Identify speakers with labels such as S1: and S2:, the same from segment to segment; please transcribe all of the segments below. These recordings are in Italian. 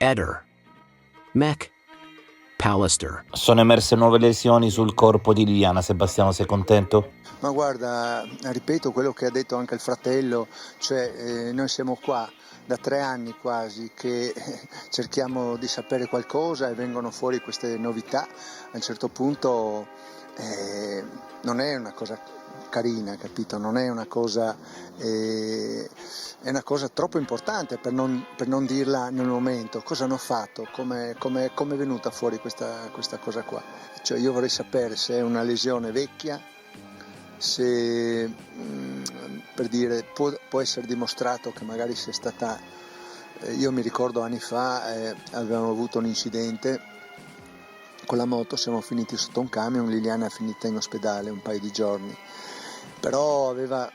S1: Eder, Mech, Pallister.
S2: Sono emerse nuove lesioni sul corpo di Liliana. Sebastiano, sei contento?
S3: Ma guarda, ripeto quello che ha detto anche il fratello, cioè noi siamo qua da 3 anni quasi che cerchiamo di sapere qualcosa e vengono fuori queste novità. A un certo punto non è una cosa carina, capito? Non è una cosa, è una cosa troppo importante per non dirla nel momento. Cosa hanno fatto? Come è venuta fuori questa cosa qua? Cioè io vorrei sapere se è una lesione vecchia, se per dire può essere dimostrato che magari sia stata, io mi ricordo anni fa avevamo avuto un incidente con la moto, siamo finiti sotto un camion, Liliana è finita in ospedale un paio di giorni, però aveva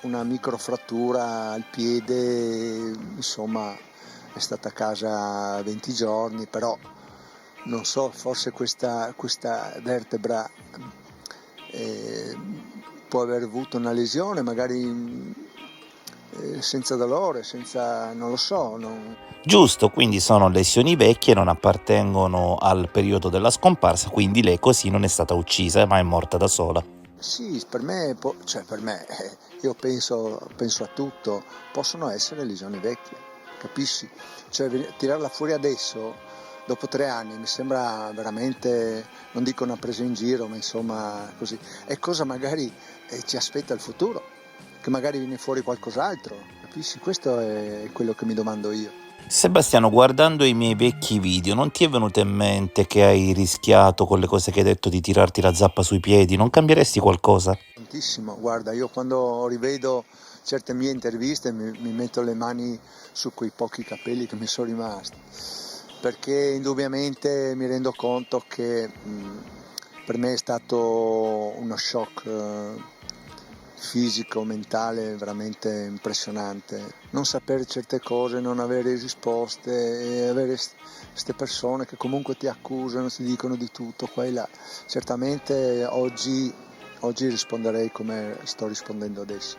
S3: una microfrattura al piede, insomma è stata a casa 20 giorni, però non so, forse questa vertebra può aver avuto una lesione, magari senza dolore, non lo so.
S2: Giusto, quindi sono lesioni vecchie, non appartengono al periodo della scomparsa, quindi lei così non è stata uccisa, ma è morta da sola.
S3: Sì, per me, io penso a tutto, possono essere lesioni vecchie, capisci? Cioè tirarla fuori adesso, dopo 3 anni, mi sembra veramente, non dico una presa in giro, ma insomma così. E cosa magari ci aspetta il futuro? Che magari viene fuori qualcos'altro, capisci? Questo è quello che mi domando io.
S2: Sebastiano, guardando i miei vecchi video, non ti è venuto in mente che hai rischiato con le cose che hai detto di tirarti la zappa sui piedi? Non cambieresti qualcosa?
S3: Tantissimo, guarda, io quando rivedo certe mie interviste mi metto le mani su quei pochi capelli che mi sono rimasti, perché indubbiamente mi rendo conto che per me è stato uno shock fisico, mentale veramente impressionante. Non sapere certe cose, non avere risposte e avere queste persone che comunque ti accusano, ti dicono di tutto qua e là. Certamente oggi risponderei come sto rispondendo adesso.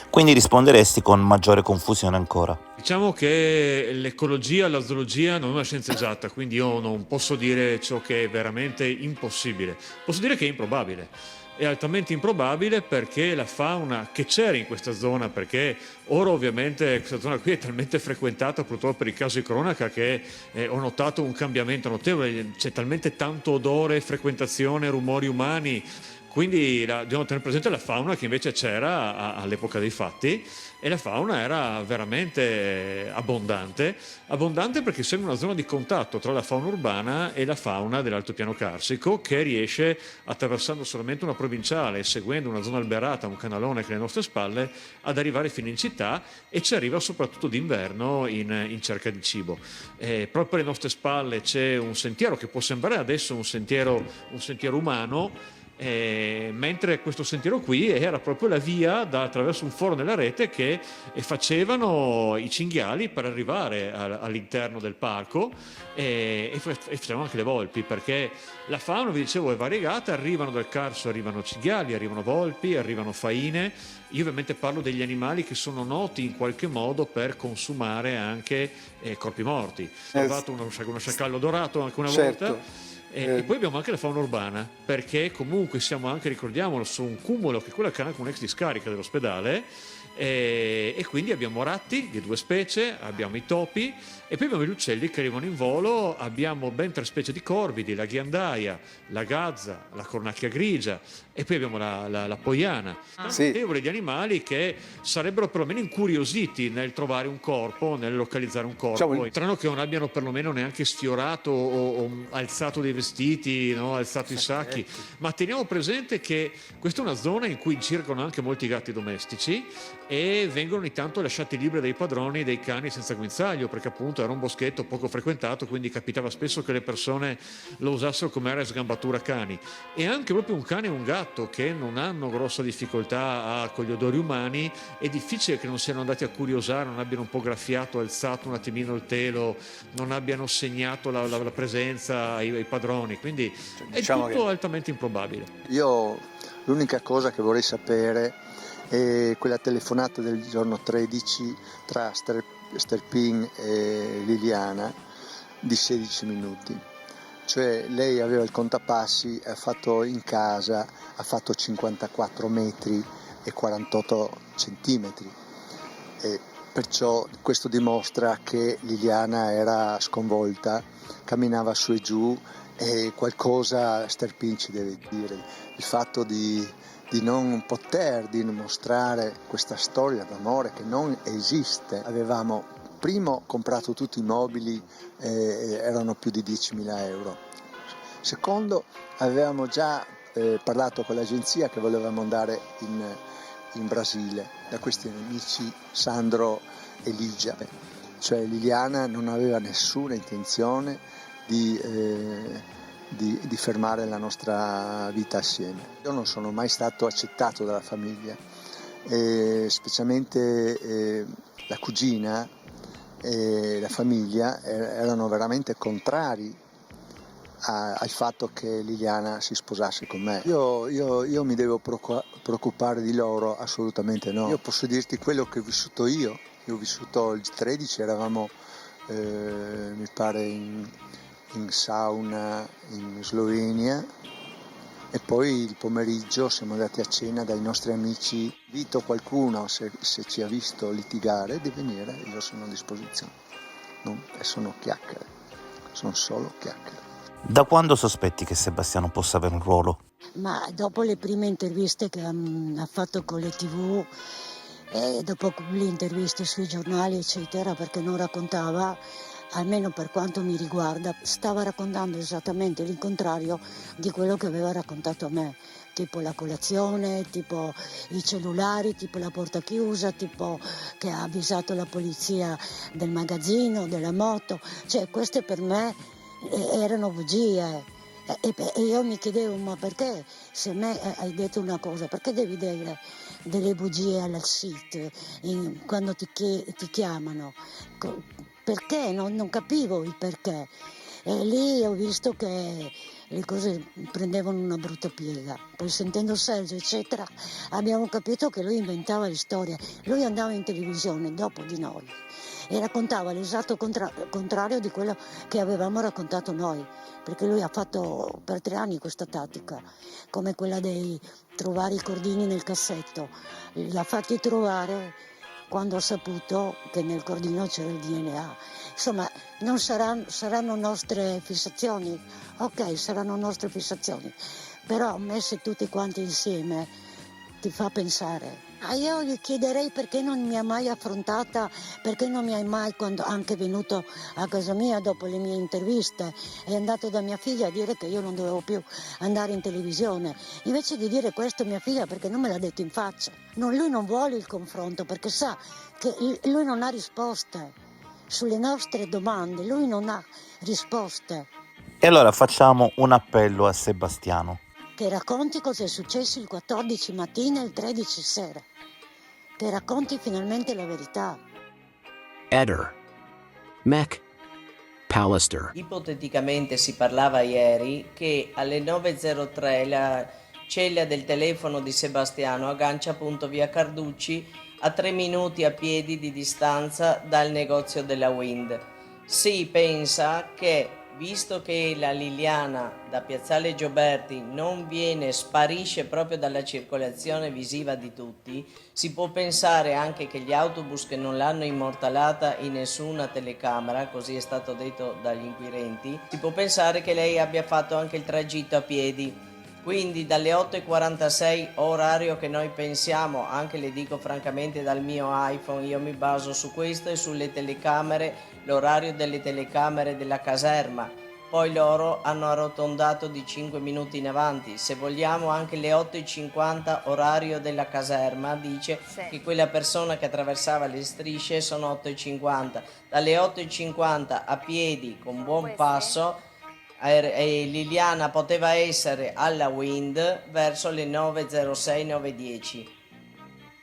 S2: Quindi risponderesti con maggiore confusione ancora.
S4: Diciamo che l'ecologia, la zoologia non è una scienza esatta, quindi io non posso dire ciò che è veramente impossibile. Posso dire che è improbabile. È altamente improbabile perché la fauna che c'era in questa zona, perché ora ovviamente questa zona qui è talmente frequentata purtroppo per il caso di cronaca che ho notato un cambiamento notevole, c'è talmente tanto odore, frequentazione, rumori umani. Quindi dobbiamo tenere presente la fauna che invece c'era all'epoca dei fatti, e la fauna era veramente abbondante perché essendo una zona di contatto tra la fauna urbana e la fauna dell'altopiano carsico, che riesce, attraversando solamente una provinciale e seguendo una zona alberata, un canalone che è alle nostre spalle, ad arrivare fino in città, e ci arriva soprattutto d'inverno in cerca di cibo. Proprio alle nostre spalle c'è un sentiero che può sembrare adesso un sentiero umano, mentre questo sentiero qui era proprio la via attraverso un foro nella rete che facevano i cinghiali per arrivare all'interno del parco, e facevano anche le volpi, perché la fauna, vi dicevo, è variegata. Arrivano dal Carso, arrivano cinghiali, arrivano volpi, arrivano faine. Io ovviamente parlo degli animali che sono noti in qualche modo per consumare anche corpi morti. Ho trovato uno sciacallo dorato anche una volta. E poi abbiamo anche la fauna urbana, perché comunque siamo anche, ricordiamolo, su un cumulo che è quello che è anche un'ex discarica dell'ospedale, e quindi abbiamo ratti di 2 specie, abbiamo i topi, e poi abbiamo gli uccelli che arrivano in volo. Abbiamo ben 3 specie di corvidi: la ghiandaia, la gazza, la cornacchia grigia, e poi abbiamo la poiana. Notevoli di animali che sarebbero perlomeno incuriositi nel trovare un corpo, nel localizzare un corpo. Strano che non abbiano perlomeno neanche sfiorato o alzato dei vestiti, no? Alzato i sacchi. Ma teniamo presente che questa è una zona in cui circolano anche molti gatti domestici, e vengono ogni tanto lasciati liberi dai padroni dei cani senza guinzaglio, perché appunto era un boschetto poco frequentato, quindi capitava spesso che le persone lo usassero come area sgambatura cani. E anche proprio un cane e un gatto, che non hanno grossa difficoltà con gli odori umani, è difficile che non siano andati a curiosare, non abbiano un po' graffiato, alzato un attimino il telo, non abbiano segnato la presenza ai padroni, quindi è tutto altamente improbabile.
S3: Io l'unica cosa che vorrei sapere è quella telefonata del giorno 13 tra Sterpin e Liliana, di 16 minuti. Cioè lei aveva il contapassi, ha fatto in casa, ha fatto 54 metri e 48 centimetri. E perciò questo dimostra che Liliana era sconvolta, camminava su e giù e qualcosa Sterpin ci deve dire. Il fatto di non poter dimostrare questa storia d'amore che non esiste. Avevamo primo comprato tutti i mobili, erano più di 10.000 euro. Secondo, avevamo già parlato con l'agenzia che volevamo andare in Brasile da questi amici Sandro e Ligia. Cioè Liliana non aveva nessuna intenzione di fermare la nostra vita assieme. Io non sono mai stato accettato dalla famiglia, specialmente la cugina e la famiglia erano veramente contrari al fatto che Liliana si sposasse con me. Io mi devo preoccupare di loro? Assolutamente no. Io posso dirti quello che ho vissuto io. Io ho vissuto il 13, eravamo mi pare in sauna in Slovenia e poi il pomeriggio siamo andati a cena dai nostri amici. Invito qualcuno, se ci ha visto litigare, di venire, io sono a disposizione. Sono chiacchiere, sono solo chiacchiere.
S2: Da quando sospetti che Sebastiano possa avere un ruolo?
S5: Ma dopo le prime interviste che ha fatto con le TV e dopo le interviste sui giornali eccetera, perché non raccontava, almeno per quanto mi riguarda, stava raccontando esattamente il contrario di quello che aveva raccontato a me, tipo la colazione, tipo i cellulari, tipo la porta chiusa, tipo che ha avvisato la polizia del magazzino, della moto, cioè queste per me erano bugie. E io mi chiedevo, ma perché se me hai detto una cosa, perché devi dire delle bugie al SIT quando ti chiamano? Perché? Non capivo il perché. E lì ho visto che le cose prendevano una brutta piega. Poi sentendo Sergio eccetera abbiamo capito che lui inventava le storie. Lui andava in televisione dopo di noi e raccontava l'esatto contrario di quello che avevamo raccontato noi, perché lui ha fatto per 3 anni questa tattica, come quella di trovare i cordini nel cassetto. Li ha fatti trovare quando ha saputo che nel cordino c'era il DNA. Insomma, non saranno nostre fissazioni, ok, saranno nostre fissazioni, però messe tutte quante insieme ti fa pensare. Io gli chiederei perché non mi ha mai affrontata, perché non mi hai mai, quando anche venuto a casa mia dopo le mie interviste, è andato da mia figlia a dire che io non dovevo più andare in televisione. Invece di dire questo a mia figlia, perché non me l'ha detto in faccia. Lui non vuole il confronto perché sa che lui non ha risposte sulle nostre domande, lui non ha risposte.
S2: E allora facciamo un appello a Sebastiano.
S5: Che racconti cosa è successo il 14 mattina e il 13 sera. Che racconti finalmente la verità.
S1: Eder. Mac Pallister.
S6: Ipoteticamente si parlava ieri che alle 9.03 la cella del telefono di Sebastiano aggancia appunto via Carducci a 3 minuti a piedi di distanza dal negozio della Wind. Si pensa che, visto che la Liliana da Piazzale Gioberti sparisce proprio dalla circolazione visiva di tutti, si può pensare anche che gli autobus che non l'hanno immortalata in nessuna telecamera, così è stato detto dagli inquirenti, si può pensare che lei abbia fatto anche il tragitto a piedi. Quindi dalle 8.46 orario che noi pensiamo, anche le dico francamente dal mio iPhone, io mi baso su questo e sulle telecamere, l'orario delle telecamere della caserma. Poi loro hanno arrotondato di 5 minuti in avanti. Se vogliamo anche le 8.50 orario della caserma dice che quella persona che attraversava le strisce sono 8.50. Dalle 8.50 a piedi con buon passo Liliana poteva essere alla Wind verso le 9.06, 9.10.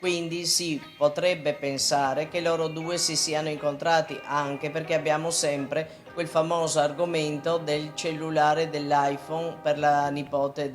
S6: Quindi si potrebbe pensare che loro due si siano incontrati, anche perché abbiamo sempre quel famoso argomento del cellulare dell'iPhone per la nipote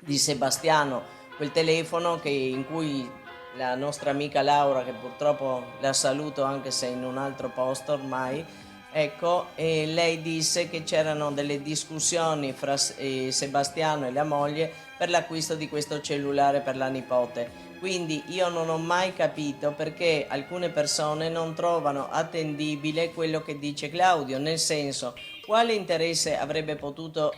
S6: di Sebastiano, quel telefono in cui la nostra amica Laura, che purtroppo la saluto anche se in un altro posto ormai, ecco, e lei disse che c'erano delle discussioni fra Sebastiano e la moglie per l'acquisto di questo cellulare per la nipote. Quindi io non ho mai capito perché alcune persone non trovano attendibile quello che dice Claudio, nel senso, quale interesse avrebbe potuto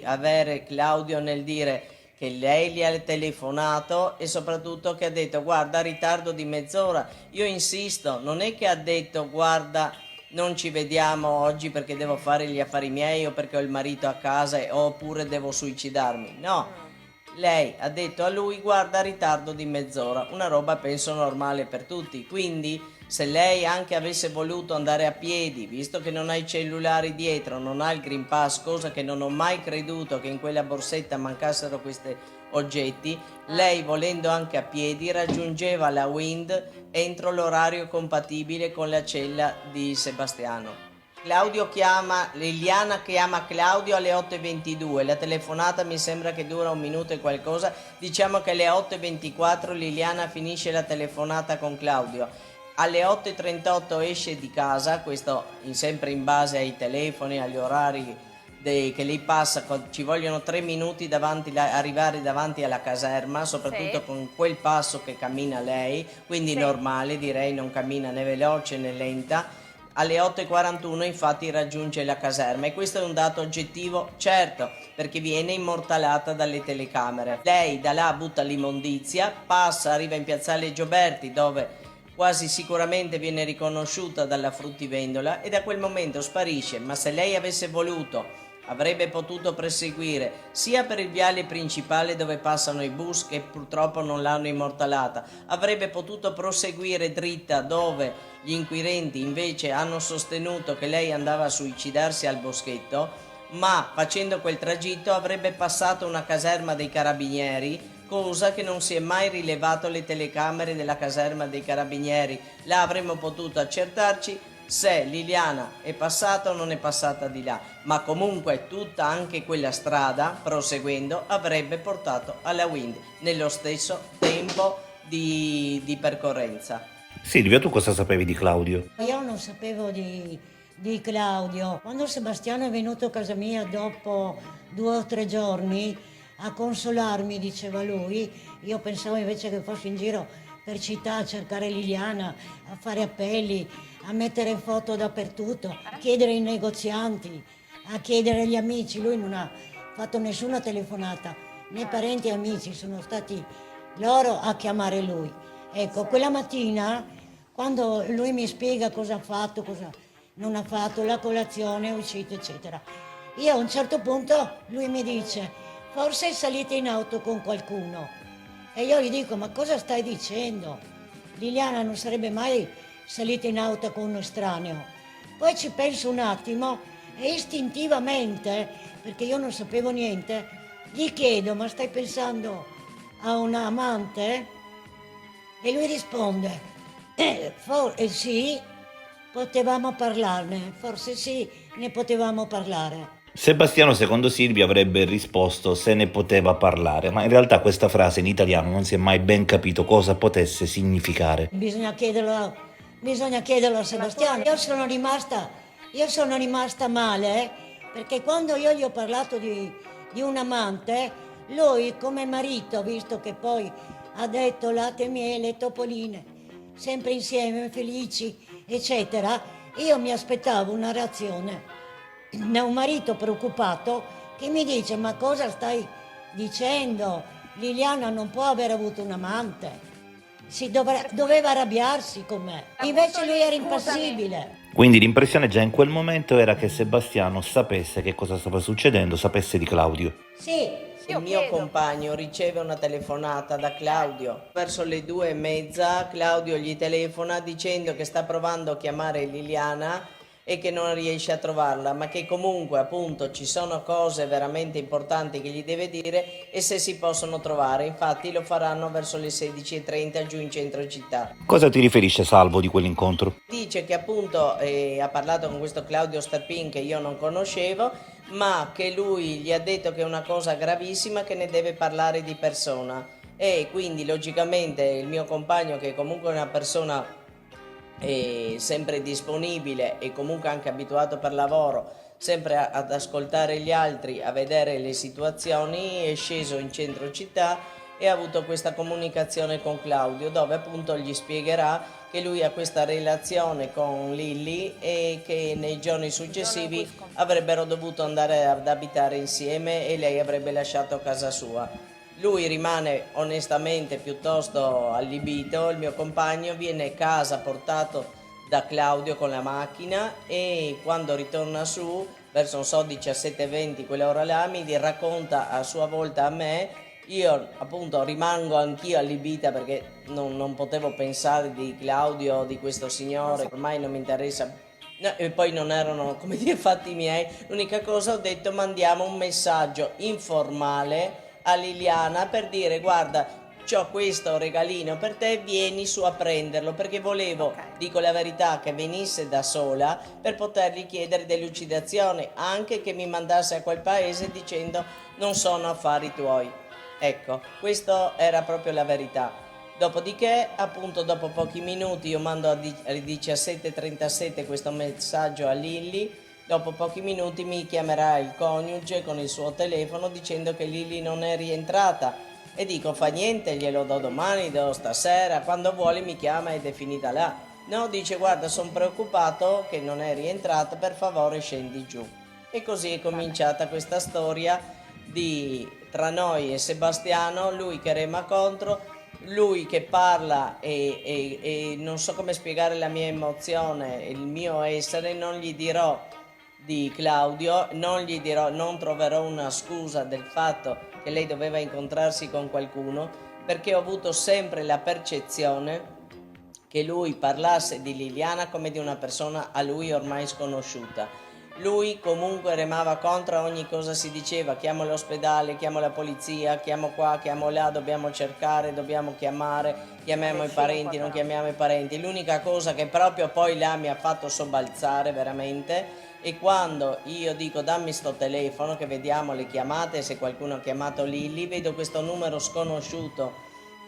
S6: avere Claudio nel dire che lei gli ha telefonato e soprattutto che ha detto guarda, ritardo di mezz'ora. Io insisto, non è che ha detto guarda, non ci vediamo oggi perché devo fare gli affari miei o perché ho il marito a casa oppure devo suicidarmi. No, lei ha detto a lui guarda, ritardo di mezz'ora, una roba penso normale per tutti. Quindi se lei anche avesse voluto andare a piedi, visto che non ha i cellulari dietro, non ha il Green Pass, cosa che non ho mai creduto che in quella borsetta mancassero questi oggetti, lei volendo anche a piedi raggiungeva la Wind entro l'orario compatibile con la cella di Sebastiano. Liliana chiama Claudio alle 8:22, la telefonata mi sembra che dura 1 minuto e qualcosa, diciamo che alle 8:24 Liliana finisce la telefonata con Claudio. Alle 8:38 esce di casa, questo sempre in base ai telefoni, agli orari che lei passa, ci vogliono 3 minuti arrivare davanti alla caserma, soprattutto con quel passo che cammina lei, quindi normale direi, non cammina né veloce né lenta. Alle 8:41 infatti raggiunge la caserma e questo è un dato oggettivo, certo, perché viene immortalata dalle telecamere. Lei da là butta l'immondizia, passa, arriva in piazzale Gioberti dove quasi sicuramente viene riconosciuta dalla fruttivendola e da quel momento sparisce, ma se lei avesse voluto avrebbe potuto proseguire sia per il viale principale dove passano i bus che purtroppo non l'hanno immortalata, avrebbe potuto proseguire dritta dove gli inquirenti invece hanno sostenuto che lei andava a suicidarsi al boschetto, ma facendo quel tragitto avrebbe passato una caserma dei carabinieri, cosa che non si è mai rilevato alle telecamere della caserma dei carabinieri. Là avremmo potuto accertarci se Liliana è passata o non è passata di là, ma comunque tutta anche quella strada, proseguendo, avrebbe portato alla Wind nello stesso tempo di percorrenza.
S2: Silvia, tu cosa sapevi di Claudio?
S5: Io non sapevo di Claudio. Quando Sebastiano è venuto a casa mia dopo 2 o 3 giorni a consolarmi, diceva lui, io pensavo invece che fosse in giro per città a cercare Liliana, a fare appelli, a mettere foto dappertutto, a chiedere ai negozianti, a chiedere agli amici. Lui non ha fatto nessuna telefonata, né parenti e amici, sono stati loro a chiamare lui. Ecco, quella mattina, quando lui mi spiega cosa ha fatto, cosa non ha fatto, la colazione, è uscito, eccetera. Io a un certo punto lui mi dice, forse salite in auto con qualcuno. E io gli dico, ma cosa stai dicendo? Liliana non sarebbe mai salita in auto con uno estraneo. Poi ci penso un attimo e istintivamente, perché io non sapevo niente, gli chiedo, ma stai pensando a una amante? E lui risponde, sì, potevamo parlarne, forse sì, ne potevamo parlare.
S2: Sebastiano, secondo Silvia, avrebbe risposto se ne poteva parlare, ma in realtà questa frase in italiano non si è mai ben capito cosa potesse significare.
S5: Bisogna chiederlo a Sebastiano. Io sono rimasta male perché quando io gli ho parlato di un amante, lui come marito, visto che poi ha detto latte e miele, topoline, sempre insieme, felici, eccetera, io mi aspettavo una reazione da un marito preoccupato che mi dice, ma cosa stai dicendo? Liliana non può aver avuto un amante. Doveva arrabbiarsi con me. Invece lui era impassibile.
S2: Quindi l'impressione già in quel momento era che Sebastiano sapesse che cosa stava succedendo, sapesse di Claudio.
S5: Sì.
S6: Il mio compagno riceve una telefonata da Claudio. Verso le 2:30 Claudio gli telefona dicendo che sta provando a chiamare Liliana e che non riesce a trovarla, ma che comunque appunto ci sono cose veramente importanti che gli deve dire e se si possono trovare. Infatti lo faranno verso le 16:30 giù in centro città.
S2: Cosa ti riferisce Salvo di quell'incontro?
S6: Dice che appunto ha parlato con questo Claudio Starpin che io non conoscevo, ma che lui gli ha detto che è una cosa gravissima, che ne deve parlare di persona. e quindi logicamente il mio compagno, che comunque è una persona sempre disponibile e comunque anche abituato per lavoro, sempre ad ascoltare gli altri, a vedere le situazioni, è sceso in centro città e ha avuto questa comunicazione con Claudio, dove appunto gli spiegherà che lui ha questa relazione con Lilli e che nei giorni successivi avrebbero dovuto andare ad abitare insieme e lei avrebbe lasciato casa sua. Lui rimane onestamente piuttosto allibito, il mio compagno viene a casa portato da Claudio con la macchina e quando ritorna su, verso non so 17:20, quell'ora là, mi racconta a sua volta a me. Io appunto rimango anch'io allibita perché non potevo pensare di Claudio, di questo signore, ormai non mi interessa. No, e poi non erano, come dire, fatti miei. L'unica cosa ho detto, mandiamo un messaggio informale a Liliana per dire: guarda, c'ho questo regalino per te, vieni su a prenderlo, perché volevo, dico la verità, che venisse da sola per potergli chiedere delucidazione, anche che mi mandasse a quel paese dicendo non sono affari tuoi. Ecco, questa era proprio la verità. Dopodiché, appunto, dopo pochi minuti io mando alle 17:37 questo messaggio a Lilli. Dopo pochi minuti mi chiamerà il coniuge con il suo telefono dicendo che Lilli non è rientrata e dico: fa niente, glielo do domani, do stasera, quando vuole mi chiama ed è finita là. No, dice: guarda, sono preoccupato che non è rientrata, per favore scendi giù. E così è cominciata questa storia tra noi e Sebastiano, lui che rema contro, lui che parla e non so come spiegare la mia emozione, il mio essere. Non gli dirò di Claudio, non troverò una scusa del fatto che lei doveva incontrarsi con qualcuno, perché ho avuto sempre la percezione che lui parlasse di Liliana come di una persona a lui ormai sconosciuta. Lui comunque remava contro ogni cosa si diceva: chiamo l'ospedale, chiamo la polizia, chiamo qua, chiamo là, dobbiamo cercare, dobbiamo chiamare, chiamiamo i parenti, non chiamiamo i parenti. L'unica cosa che proprio poi là mi ha fatto sobbalzare veramente è quando io dico: dammi sto telefono che vediamo le chiamate, se qualcuno ha chiamato Lilli, vedo questo numero sconosciuto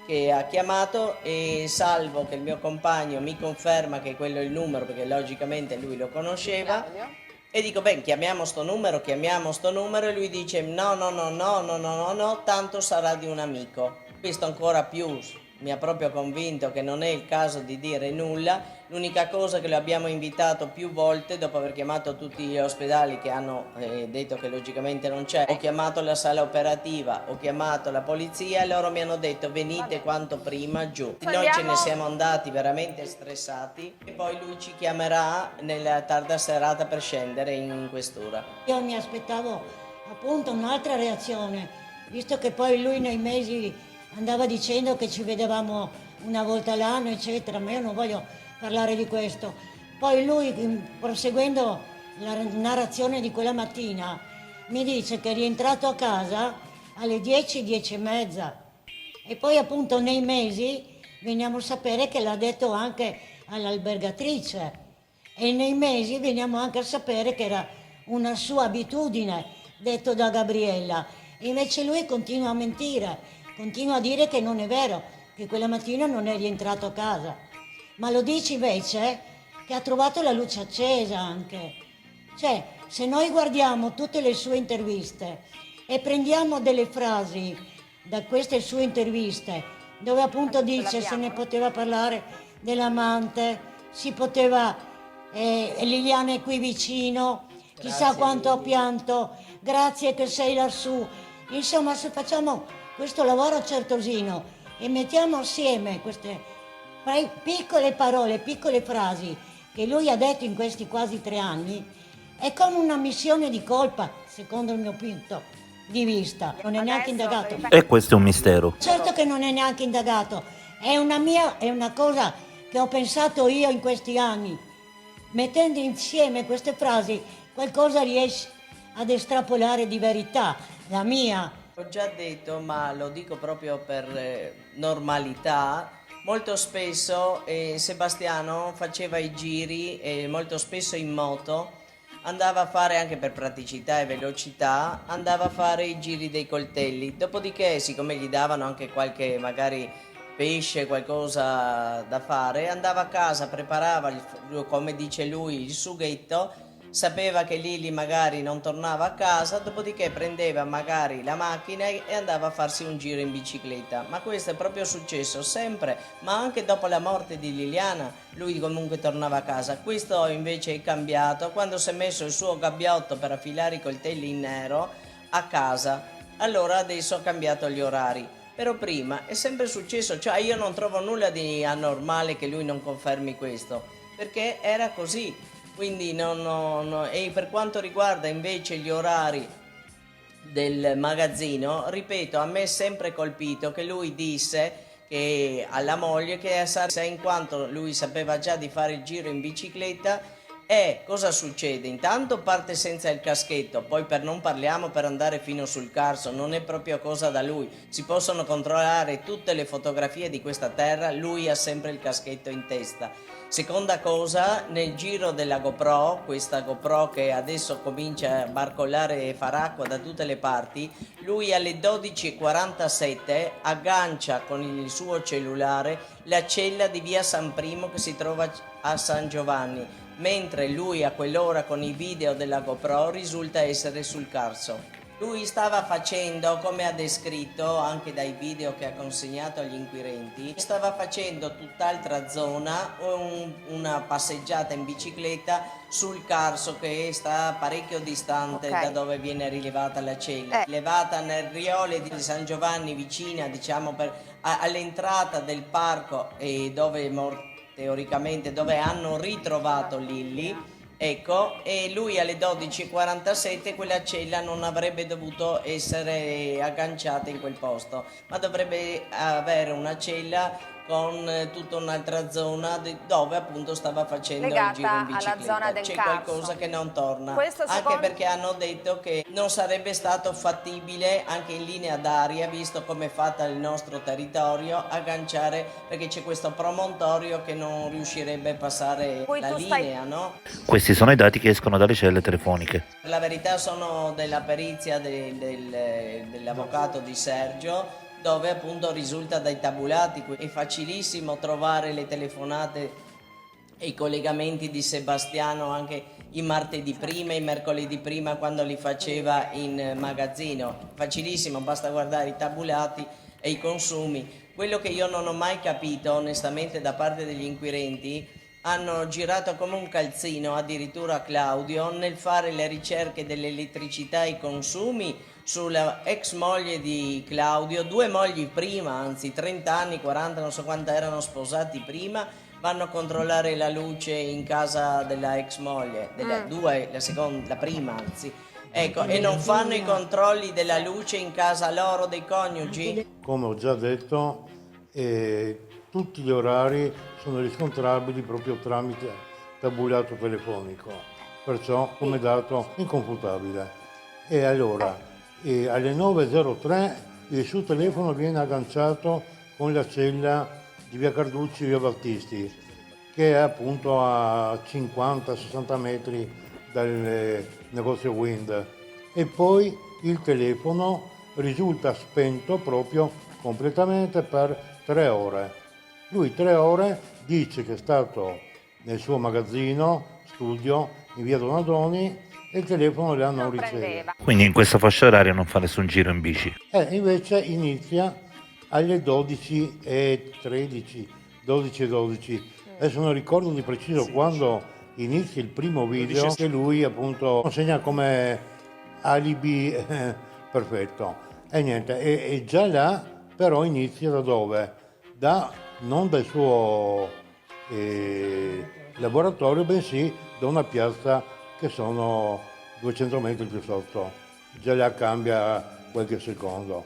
S6: che ha chiamato e salvo che il mio compagno mi conferma che quello è il numero, perché logicamente lui lo conosceva. E dico: beh, chiamiamo sto numero, e lui dice: no, tanto sarà di un amico. Questo ancora più mi ha proprio convinto che non è il caso di dire nulla. L'unica cosa che lo abbiamo invitato più volte, dopo aver chiamato tutti gli ospedali che hanno detto che logicamente non c'è, ho chiamato la sala operativa, ho chiamato la polizia e loro mi hanno detto: venite quanto prima giù. Noi ce ne siamo andati veramente stressati e poi lui ci chiamerà nella tarda serata per scendere in questura.
S5: Io mi aspettavo appunto un'altra reazione, visto che poi lui nei mesi andava dicendo che ci vedevamo una volta all'anno, eccetera, ma io non voglio parlare di questo. Poi lui, proseguendo la narrazione di quella mattina, mi dice che è rientrato a casa alle 10, 10:30 e poi appunto nei mesi veniamo a sapere che l'ha detto anche all'albergatrice e nei mesi veniamo anche a sapere che era una sua abitudine, detto da Gabriella, e invece lui continua a mentire. Continua a dire che non è vero, che quella mattina non è rientrato a casa, ma lo dice invece che ha trovato la luce accesa anche. Cioè, se noi guardiamo tutte le sue interviste e prendiamo delle frasi da queste sue interviste, dove appunto dice se ne poteva parlare dell'amante, si poteva, Liliana è qui vicino, chissà quanto ho pianto, grazie che sei lassù. Insomma, se facciamo questo lavoro certosino e mettiamo assieme queste piccole parole, piccole frasi che lui ha detto in questi quasi 3 anni, è come una missione di colpa, secondo il mio punto di vista. Non è neanche indagato.
S2: E questo è un mistero.
S5: Certo che non è neanche indagato, è una cosa che ho pensato io in questi anni. Mettendo insieme queste frasi, qualcosa riesce ad estrapolare di verità, la mia.
S6: Ho già detto, ma lo dico proprio per normalità, molto spesso Sebastiano faceva i giri, molto spesso in moto, andava a fare, anche per praticità e velocità, andava a fare i giri dei coltelli. Dopodiché, siccome gli davano anche qualche magari pesce, qualcosa da fare, andava a casa, preparava, come dice lui, il sughetto, sapeva che Lili magari non tornava a casa, dopodiché prendeva magari la macchina e andava a farsi un giro in bicicletta. Ma questo è proprio successo sempre, ma anche dopo la morte di Liliana lui comunque tornava a casa. Questo invece è cambiato quando si è messo il suo gabbiotto per affilare i coltelli in nero a casa. Allora adesso ha cambiato gli orari. Però prima è sempre successo, cioè io non trovo nulla di anormale che lui non confermi questo, perché era così. Quindi e per quanto riguarda invece gli orari del magazzino, ripeto, a me è sempre colpito che lui disse che alla moglie che in quanto lui sapeva già di fare il giro in bicicletta. E cosa succede? Intanto parte senza il caschetto, poi non parliamo per andare fino sul Carso, non è proprio cosa da lui. Si possono controllare tutte le fotografie di questa terra, lui ha sempre il caschetto in testa. Seconda cosa, nel giro della GoPro, questa GoPro che adesso comincia a barcollare e far acqua da tutte le parti, lui alle 12:47 aggancia con il suo cellulare la cella di via San Primo che si trova a San Giovanni, mentre lui a quell'ora con i video della GoPro risulta essere sul Carso. Lui stava facendo, come ha descritto anche dai video che ha consegnato agli inquirenti, stava facendo tutt'altra zona, una passeggiata in bicicletta sul Carso che sta parecchio distante da dove viene rilevata la cella. Levata nel rione di San Giovanni, vicina diciamo all'entrata del parco e teoricamente dove hanno ritrovato Lilli. Ecco, e lui alle 12:47 quella cella non avrebbe dovuto essere agganciata in quel posto, ma dovrebbe avere una cella con tutta un'altra zona dove appunto stava facendo il giro in bicicletta.
S7: Alla zona del
S6: C'è
S7: Carso.
S6: qualcosa che non torna,
S7: Questo
S6: anche perché hanno detto che non sarebbe stato fattibile anche in linea d'aria, visto come è fatta il nostro territorio, agganciare, perché c'è questo promontorio che non riuscirebbe a passare la linea, no?
S2: Questi sono i dati che escono dalle celle telefoniche.
S6: La verità sono della perizia dell'avvocato di Sergio, dove appunto risulta dai tabulati. È facilissimo trovare le telefonate e i collegamenti di Sebastiano anche i martedì prima, i mercoledì prima quando li faceva in magazzino. Facilissimo, basta guardare i tabulati e i consumi. Quello che io non ho mai capito onestamente da parte degli inquirenti, hanno girato come un calzino addirittura Claudio nel fare le ricerche dell'elettricità e i consumi sulla ex moglie di Claudio, due mogli prima, anzi 30 anni, 40, non so quanto erano sposati prima, vanno a controllare la luce in casa della ex moglie, la prima anzi. Ecco, e non fanno i controlli della luce in casa loro dei coniugi?
S8: Come ho già detto, tutti gli orari sono riscontrabili proprio tramite tabulato telefonico, perciò come dato inconfutabile. E allora, alle 9:03 il suo telefono viene agganciato con la cella di via Carducci, via Battisti, che è appunto a 50-60 metri dal negozio Wind. E poi il telefono risulta spento proprio completamente per 3 ore. Lui 3 ore dice che è stato nel suo magazzino, studio, in via Donadoni, e il telefono le hanno ricevuto.
S2: Quindi in questa fascia oraria non fa nessun giro in bici.
S8: Invece inizia alle 12:13, 12:12. Adesso non ricordo di preciso quando inizia il primo video, che lui appunto consegna come alibi perfetto. E niente, e già là però inizia da dove? Non dal suo laboratorio, bensì da una piazza che sono 200 metri più sotto. Già là cambia qualche secondo.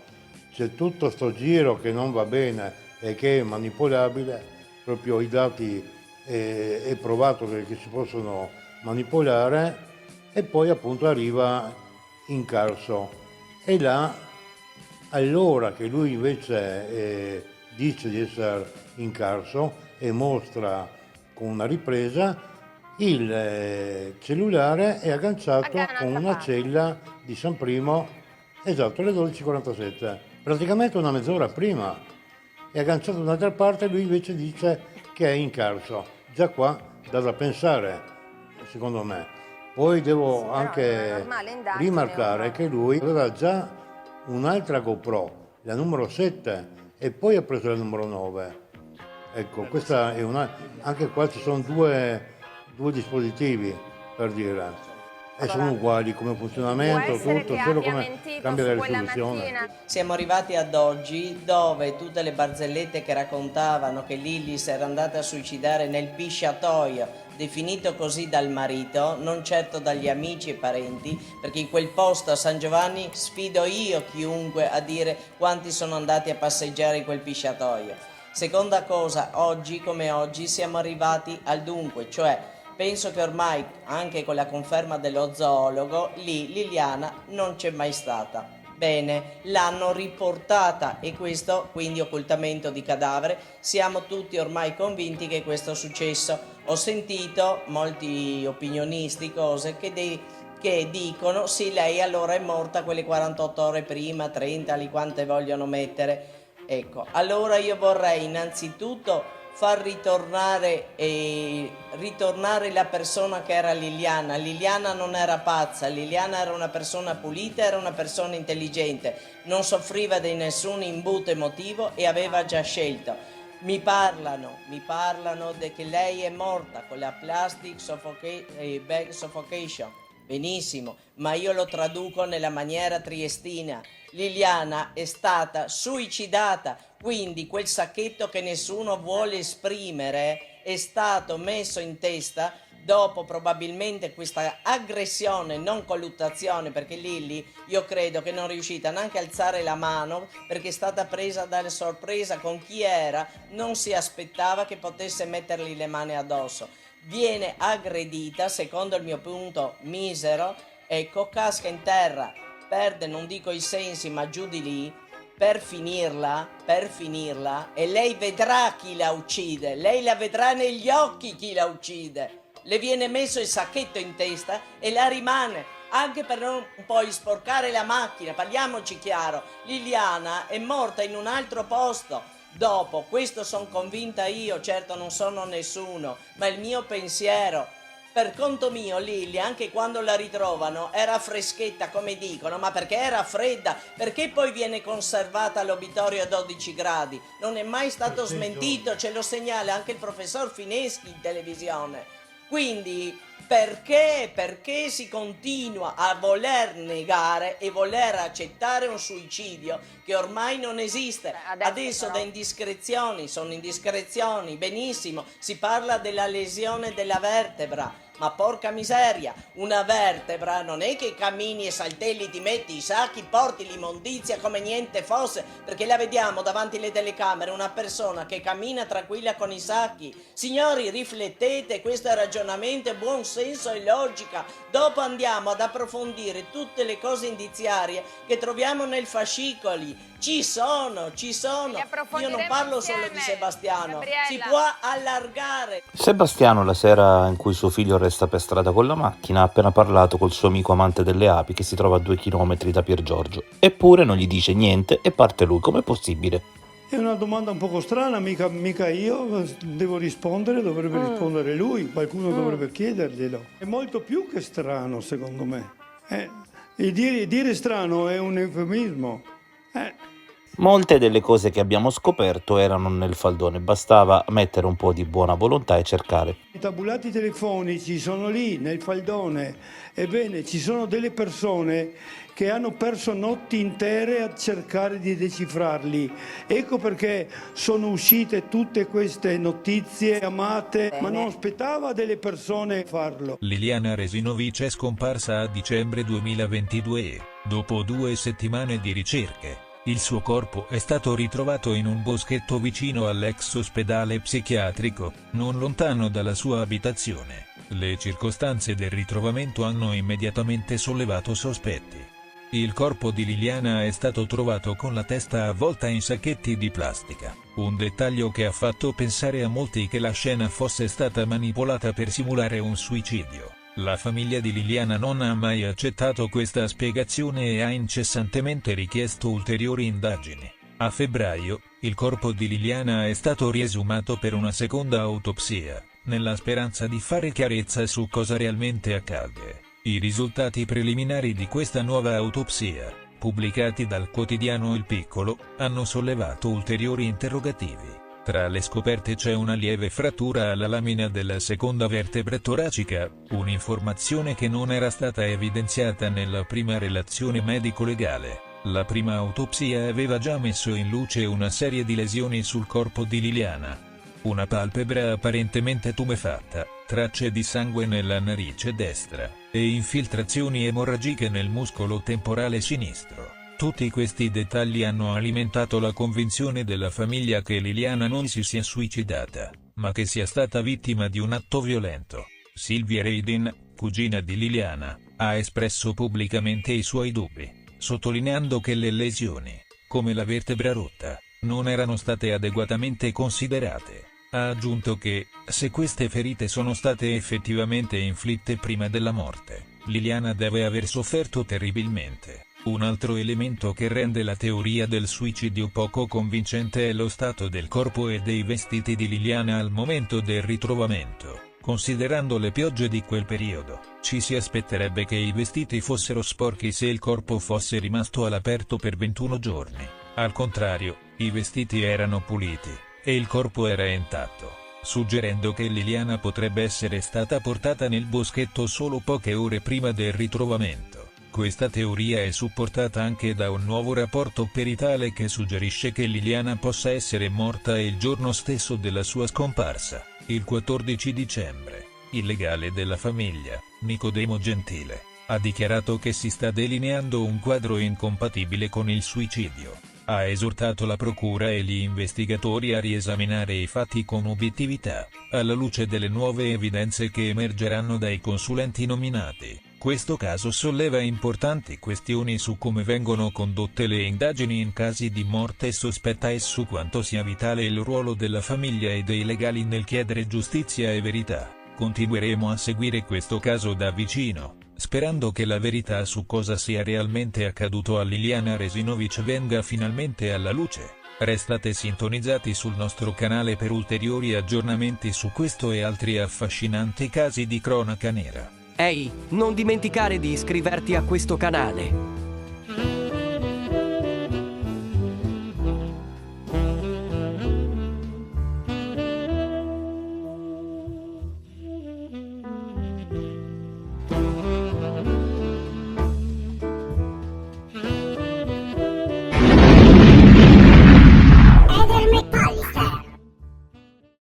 S8: C'è tutto sto giro che non va bene e che è manipolabile, proprio i dati è provato che si possono manipolare, e poi appunto arriva in Carso. E là, allora che lui invece dice di essere in Carso e mostra con una ripresa, Il cellulare è agganciato con una cella di San Primo, esatto, alle 12:47, praticamente una mezz'ora prima. È agganciato da un'altra parte, lui invece dice che è in carso. Già qua dà da pensare, secondo me. Poi devo anche rimarcare che lui aveva già un'altra GoPro, la numero 7, e poi ha preso la numero 9. Ecco, questa è anche qua ci sono due dispositivi, per dire. E sono uguali come funzionamento, tutto, solo come cambia la risoluzione.
S6: Siamo arrivati ad oggi dove tutte le barzellette che raccontavano che Lilli si era andata a suicidare nel pisciatoio, definito così dal marito, non certo dagli amici e parenti, perché in quel posto a San Giovanni sfido io chiunque a dire quanti sono andati a passeggiare in quel pisciatoio. Seconda cosa, oggi come oggi siamo arrivati al dunque, cioè penso che ormai, anche con la conferma dello zoologo, lì Liliana non c'è mai stata. Bene, l'hanno riportata e questo, quindi occultamento di cadavere, siamo tutti ormai convinti che questo è successo. Ho sentito molti opinionisti, cose che dicono sì, lei allora è morta quelle 48 ore prima, 30, li quante vogliono mettere. Ecco, allora io vorrei innanzitutto far ritornare la persona che era Liliana. Liliana non era pazza, Liliana era una persona pulita, era una persona intelligente, non soffriva di nessun imbuto emotivo e aveva già scelto. Mi parlano che lei è morta con la plastic bag suffocation. Benissimo, ma io lo traduco nella maniera triestina. Liliana è stata suicidata, quindi quel sacchetto che nessuno vuole esprimere è stato messo in testa dopo probabilmente questa aggressione, non colluttazione, perché Lilli io credo che non è riuscita neanche a alzare la mano perché è stata presa dalla sorpresa con chi era, non si aspettava che potesse mettergli le mani addosso. Viene aggredita, secondo il mio punto misero, ecco, casca in terra, perde non dico i sensi ma giù di lì, per finirla, e lei vedrà chi la uccide, lei la vedrà negli occhi chi la uccide, le viene messo il sacchetto in testa e la rimane, anche per non poi sporcare la macchina, parliamoci chiaro, Liliana è morta in un altro posto. Dopo, questo sono convinta io, certo non sono nessuno, ma il mio pensiero, per conto mio Lilli, anche quando la ritrovano, era freschetta come dicono, ma perché era fredda? Perché poi viene conservata all'obitorio a 12 gradi? Non è mai stato smentito, ce lo segnala anche il professor Fineschi in televisione. Quindi perché si continua a voler negare e voler accettare un suicidio che ormai non esiste? Adesso da indiscrezioni, sono indiscrezioni, benissimo, si parla della lesione della vertebra. Ma porca miseria, una vertebra non è che cammini e saltelli, ti metti i sacchi, porti l'immondizia come niente fosse, perché la vediamo davanti alle telecamere, una persona che cammina tranquilla con i sacchi. Signori, riflettete, questo è ragionamento, è buon senso e logica. Dopo andiamo ad approfondire tutte le cose indiziarie che troviamo nei fascicoli. Ci sono. Io non parlo solo di Sebastiano, Gabriella. Si può allargare.
S2: Sebastiano, la sera in cui suo figlio resta per strada con la macchina, ha appena parlato col suo amico amante delle api che si trova a 2 chilometri da Piergiorgio. Eppure non gli dice niente e parte lui. Com'è possibile?
S7: È una domanda un poco strana, mica io devo rispondere, dovrebbe rispondere lui, qualcuno dovrebbe chiederglielo. È molto più che strano, secondo me. E dire strano è un eufemismo.
S2: Molte delle cose che abbiamo scoperto erano nel faldone, bastava mettere un po' di buona volontà e cercare.
S7: I tabulati telefonici sono lì, nel faldone. Ebbene, ci sono delle persone che hanno perso notti intere a cercare di decifrarli. Ecco perché sono uscite tutte queste notizie amate, ma non aspettava delle persone farlo.
S9: Liliana Resinovic è scomparsa a dicembre 2022, dopo 2 settimane di ricerche. Il suo corpo è stato ritrovato in un boschetto vicino all'ex ospedale psichiatrico, non lontano dalla sua abitazione. Le circostanze del ritrovamento hanno immediatamente sollevato sospetti. Il corpo di Liliana è stato trovato con la testa avvolta in sacchetti di plastica, un dettaglio che ha fatto pensare a molti che la scena fosse stata manipolata per simulare un suicidio. La famiglia di Liliana non ha mai accettato questa spiegazione e ha incessantemente richiesto ulteriori indagini. A febbraio, il corpo di Liliana è stato riesumato per una seconda autopsia, nella speranza di fare chiarezza su cosa realmente accadde. I risultati preliminari di questa nuova autopsia, pubblicati dal quotidiano Il Piccolo, hanno sollevato ulteriori interrogativi. Tra le scoperte c'è una lieve frattura alla lamina della seconda vertebra toracica, un'informazione che non era stata evidenziata nella prima relazione medico-legale. La prima autopsia aveva già messo in luce una serie di lesioni sul corpo di Liliana. Una palpebra apparentemente tumefatta, tracce di sangue nella narice destra, e infiltrazioni emorragiche nel muscolo temporale sinistro. Tutti questi dettagli hanno alimentato la convinzione della famiglia che Liliana non si sia suicidata, ma che sia stata vittima di un atto violento. Sylvia Reidin, cugina di Liliana, ha espresso pubblicamente i suoi dubbi, sottolineando che le lesioni, come la vertebra rotta, non erano state adeguatamente considerate. Ha aggiunto che, se queste ferite sono state effettivamente inflitte prima della morte, Liliana deve aver sofferto terribilmente. Un altro elemento che rende la teoria del suicidio poco convincente è lo stato del corpo e dei vestiti di Liliana al momento del ritrovamento. Considerando le piogge di quel periodo, ci si aspetterebbe che i vestiti fossero sporchi se il corpo fosse rimasto all'aperto per 21 giorni. Al contrario, i vestiti erano puliti, e il corpo era intatto, suggerendo che Liliana potrebbe essere stata portata nel boschetto solo poche ore prima del ritrovamento. Questa teoria è supportata anche da un nuovo rapporto peritale che suggerisce che Liliana possa essere morta il giorno stesso della sua scomparsa, il 14 dicembre. Il legale della famiglia, Nicodemo Gentile, ha dichiarato che si sta delineando un quadro incompatibile con il suicidio. Ha esortato la procura e gli investigatori a riesaminare i fatti con obiettività, alla luce delle nuove evidenze che emergeranno dai consulenti nominati. Questo caso solleva importanti questioni su come vengono condotte le indagini in casi di morte sospetta e su quanto sia vitale il ruolo della famiglia e dei legali nel chiedere giustizia e verità. Continueremo a seguire questo caso da vicino, sperando che la verità su cosa sia realmente accaduto a Liliana Resinovic venga finalmente alla luce. Restate sintonizzati sul nostro canale per ulteriori aggiornamenti su questo e altri affascinanti casi di cronaca nera.
S10: Ehi, non dimenticare di iscriverti a questo canale.